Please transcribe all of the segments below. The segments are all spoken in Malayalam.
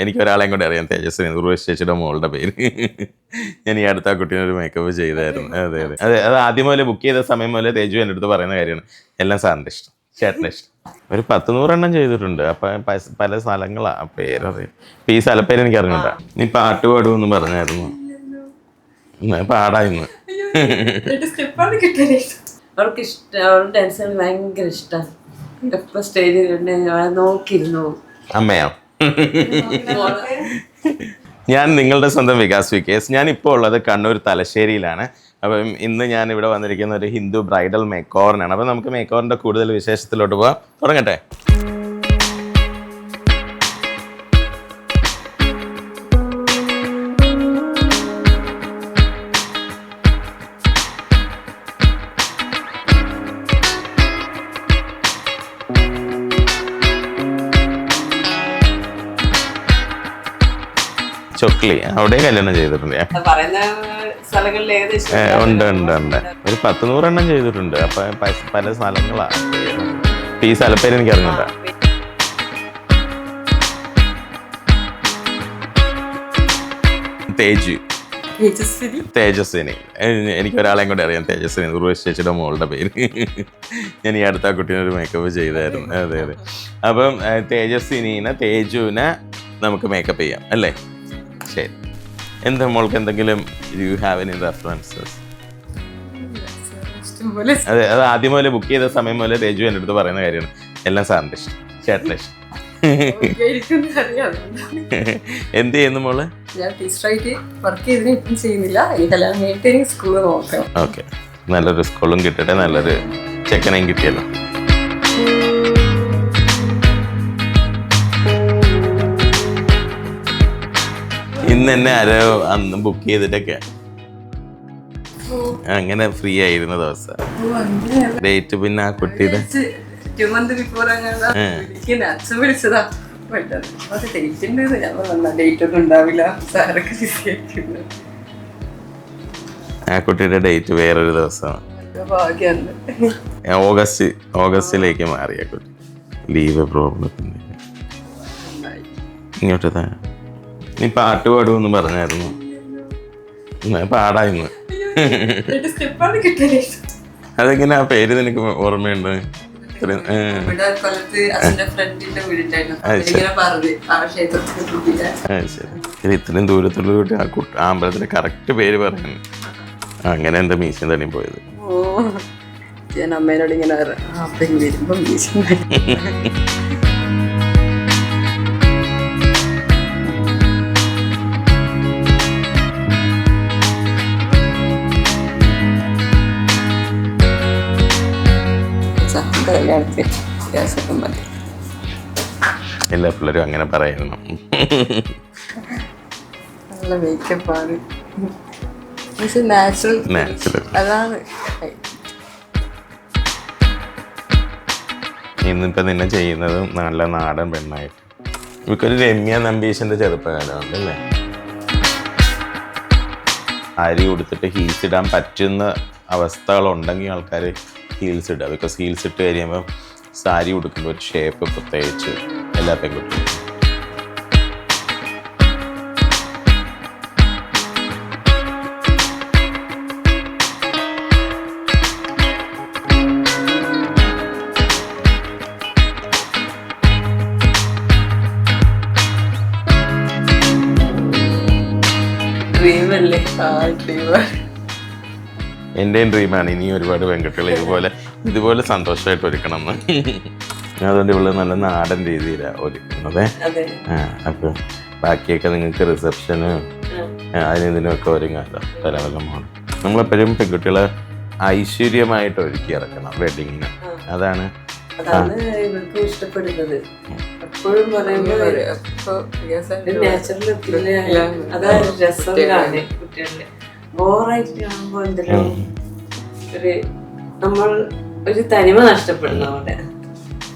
എനിക്ക് ഒരാളെയും കൂടെ അറിയാം, തേജസ്വിനി, ഉർവശി ചേച്ചിയുടെ മോളുടെ പേര്. ഞാൻ ഈ അടുത്ത കുട്ടീനെ ഒരു മേക്കപ്പ് ചെയ്തായിരുന്നു. അതെ അതെ അതെ, അത് ആദ്യം മുതലേ ബുക്ക് ചെയ്ത സമയം മുതലേ തേജു എൻ്റെ അടുത്ത് പറയുന്ന കാര്യമാണ്, എല്ലാം സാറിൻ്റെ ഇഷ്ടം, ചേട്ടൻ്റെ ഇഷ്ടം. ഒരു 10-100 ചെയ്തിട്ടുണ്ട്. അപ്പം പല സ്ഥലങ്ങളാണ്, പേരറിയാം. ഇപ്പം ഈ സ്ഥലപ്പേര് എനിക്ക് അറിഞ്ഞൂടാ. നീ പാട്ട് പാടുമെന്ന് പറഞ്ഞായിരുന്നു, പാടായിന്ന്. അവർക്ക് ഇഷ്ടം, അവരുടെ ഡാൻസ് ഭയങ്കര ഇഷ്ടമാണ്. എപ്പോൾ സ്റ്റേജിൽ നോക്കിയിരുന്നു. അമ്മയാ? ഞാൻ നിങ്ങളുടെ സ്വന്തം വികാസ് വിക്കേസ്. ഞാൻ ഇപ്പോൾ ഉള്ളത് കണ്ണൂർ തലശ്ശേരിയിലാണ്. അപ്പം ഇന്ന് ഞാൻ ഇവിടെ വന്നിരിക്കുന്ന ഒരു ഹിന്ദു ബ്രൈഡൽ മേക്ക് ഓവറിനാണ്. അപ്പം നമുക്ക് മേക്ക് ഓവറിൻ്റെ കൂടുതൽ വിശേഷത്തിലോട്ട് പോകാം. തുടങ്ങട്ടെ. ചൊക്ലി അവിടെ കല്യാണം ചെയ്തിട്ടുണ്ട്. ഉണ്ട് ഉണ്ട് ഉണ്ട്, ഒരു 10-100 ചെയ്തിട്ടുണ്ട്. അപ്പൊ പല സ്ഥലങ്ങളാണ്. ഈ സ്ഥലപ്പേര് എനിക്ക് അറിഞ്ഞൂടാ. തേജസ്വിനി, എനിക്ക് ഒരാളെയും കൂടെ അറിയാം, തേജസ്വിനി, ഉർവശി ചേച്ചിയുടെ മോളുടെ പേര്. ഞാൻ ഈ അടുത്ത കുട്ടീനെ ഒരു മേക്കപ്പ് ചെയ്തായിരുന്നു. അതെ അതെ. അപ്പം തേജുവിനെ നമുക്ക് മേക്കപ്പ് ചെയ്യാം അല്ലേ? ശരി. എന്താ മോൾക്ക് എന്തെങ്കിലും യു ഹാവ് എനി റെഫറൻസസ്? അതെ, അത് ആദ്യം മുതലേ ബുക്ക് ചെയ്ത സമയം മുതലേ തേജു എൻ്റെ അടുത്ത് പറയുന്ന കാര്യമാണ്, എല്ലാം സാറിൻ്റെ ഇഷ്ടം, ചേട്ടൻ്റെ ഇഷ്ടം. എന്ത് ചെയ്യുന്നു മോള്? ഓക്കെ, നല്ലൊരു സ്കൂളും കിട്ടട്ടെ, നല്ലൊരു ചെക്കനെയും കിട്ടിയല്ലോ. ഇന്ന് തന്നെ ആരോ അന്ന് ബുക്ക് ചെയ്തിട്ടൊക്കെ അങ്ങനെ ഫ്രീ ആയിരുന്ന ദിവസം ഡേറ്റ്. പിന്നെ ആ കുട്ടിയുടെ ആ കുട്ടിയുടെ ഡേറ്റ് വേറൊരു ദിവസമാണ്. ഓഗസ്റ്റിലേക്ക് മാറിയ കുട്ടി ലീവ് പ്രോബ്ലം. ഇങ്ങോട്ട് നീ പാട്ട് പാടുമെന്ന് പറഞ്ഞായിരുന്നു, പാടായിന്ന്. അതെങ്ങനെ ആ പേര് നിനക്ക് ഓർമ്മയുണ്ട്? ശരി, ഇത്രയും ദൂരത്തുള്ള കുട്ടി ആ അമ്പലത്തിന്റെ കറക്റ്റ് പേര് പറയുന്നു. അങ്ങനെ എന്താ മീശം തന്നെ പോയത്? അമ്മേനോട് ഇങ്ങനെ എല്ലാ പിള്ളേരും അങ്ങനെ പറയുന്നു. ഇന്നിപ്പോ നിന്നെ ചെയ്യുന്നതും നല്ല നാടൻ പെണ്ണായിട്ട്. ഇവക്കൊരു രമ്യ നമ്പീശന്റെ ചെറുപ്പകാലമുണ്ട് അല്ലേ? അരി കൊടുത്തിട്ട് ഹീൽസ് ഇടാൻ പറ്റുന്ന അവസ്ഥകളുണ്ടെങ്കിൽ ആൾക്കാർ ഹീൽസ് ഇടുക. ബിക്കോസ് ഹീൽസ് ഇട്ട് കഴിയുമ്പോൾ സാരി ഉടുക്കുമ്പോൾ ഒരു ഷേപ്പ് പ്രത്യേകിച്ച് എല്ലാ പെൺകുട്ടികളും. എൻ്റെയും ഡ്രീമാണ് ഇനി ഒരുപാട് പെൺകുട്ടികൾ ഇതുപോലെ സന്തോഷമായിട്ട് ഒരുക്കണം എന്ന്. അതുകൊണ്ട് ഇവിടെ നല്ല നാടൻ രീതിയിലാണ് ഒരുക്കുന്നത്. അപ്പം ബാക്കിയൊക്കെ നിങ്ങൾക്ക് റിസപ്ഷനും അതിനിതിനൊക്കെ ഒരുങ്ങാമല്ലോ പല പല മോഡൽ. നമ്മളെപ്പോഴും പെൺകുട്ടികളെ ഐശ്വര്യമായിട്ട് ഒരുക്കി ഇറക്കണം വെഡിങ്ങിന്. അതാണ് ഇവർക്ക് ഇഷ്ടപ്പെടുന്നത്. എപ്പോഴും പറയുമ്പോൾ അതാണ് രസമാണ് കുട്ടികളുടെ. ബോറായിട്ട് കാണുമ്പോൾ എന്തെങ്കിലും ഒരു നമ്മൾ ഒരു തനിമ നഷ്ടപ്പെടുന്നതുകൊണ്ട്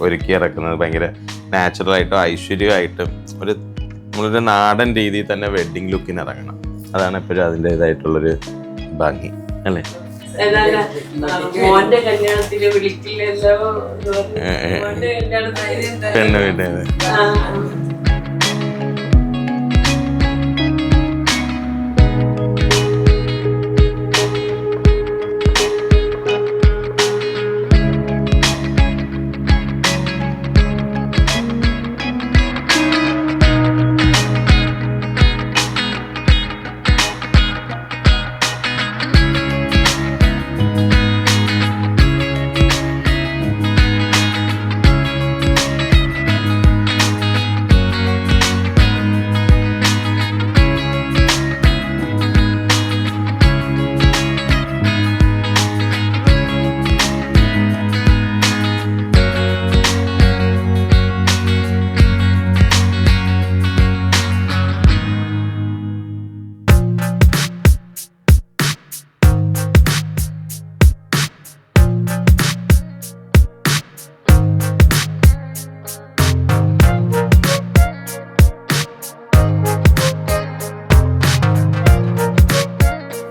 ഒരുക്കി ഇറക്കുന്നത് ഭയങ്കര നാച്ചുറലായിട്ടും ഐശ്വര്യമായിട്ടും നമ്മളൊരു നാടൻ രീതിയിൽ തന്നെ വെഡിങ് ലുക്കിന് ഇറങ്ങണം. അതാണ് എപ്പോഴും അതിൻ്റെതായിട്ടുള്ളൊരു ഭംഗി അല്ലേ? മോന്റെ കല്യാണത്തിന് വിളിക്കില്ലല്ലോ, പെണ്ണ് വീട്ടിൽ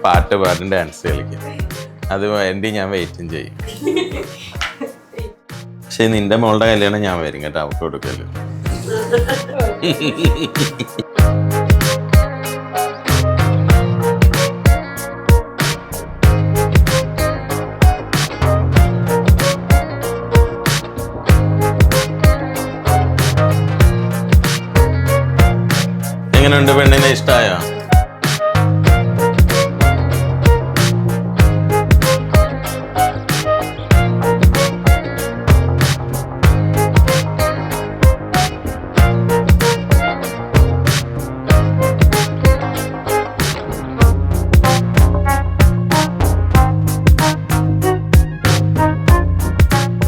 പാട്ട് പാടും ഡാൻസ് കളിക്കും. അത് വേണ്ടി ഞാൻ വെയിറ്റും ചെയ്യും. പക്ഷെ നിന്റെ മോളുടെ കല്യാണം ഞാൻ വരും കേട്ടോ, അവർക്ക് കൊടുക്കല്ലോ. എങ്ങനെയുണ്ട്? പെണ്ണിനെ ഇഷ്ടമായോ?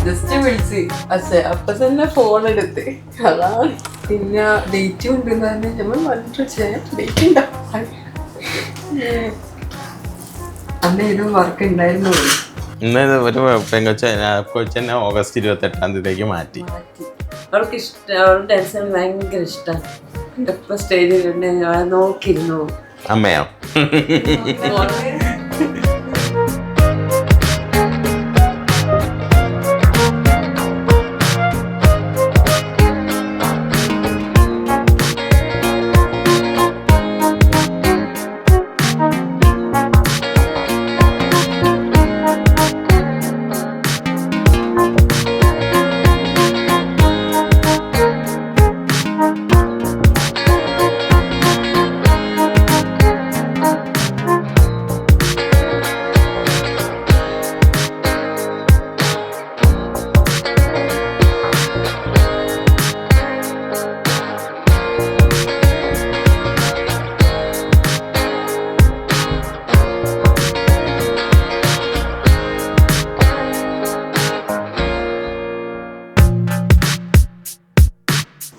ജസ്റ്റ് വിളിച്ച് പക്ഷെ അപ്പൊ തന്നെ ഫോൺ എടുത്ത് അതാണ്. പിന്നെ ഡേറ്റ് കൊണ്ടുവന്നെ നമ്മൾ ഡേറ്റ് ഉണ്ടാവും. അന്ന് ഏതോ വർക്ക് ഉണ്ടായിരുന്നു. ഇന്ന് ഒരു കൊച്ചെന്നെ ഓഗസ്റ്റ് 28 മാറ്റി. അവർക്ക് ഇഷ്ടം, അവരുടെ ഡാൻസ് ഭയങ്കര ഇഷ്ടമാണ്. എപ്പോ സ്റ്റേജിൽ നോക്കിയിരുന്നു. അമ്മയോ?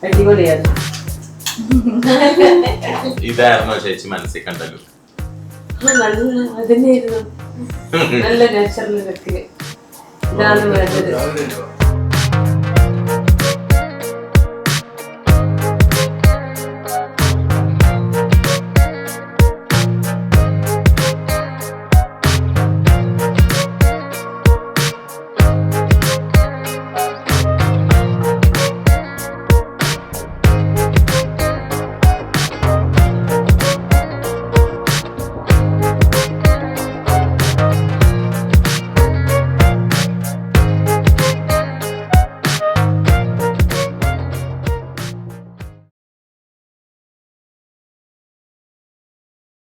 അടിപൊളിയാണ്. ഇതായിരുന്നോ ചേച്ചി മനസ്സിൽ കണ്ടല്ലോ? നല്ല അതന്നെയായിരുന്നു. നല്ല നാച്ചുറൽ ഇതാണ് വേണ്ടത്.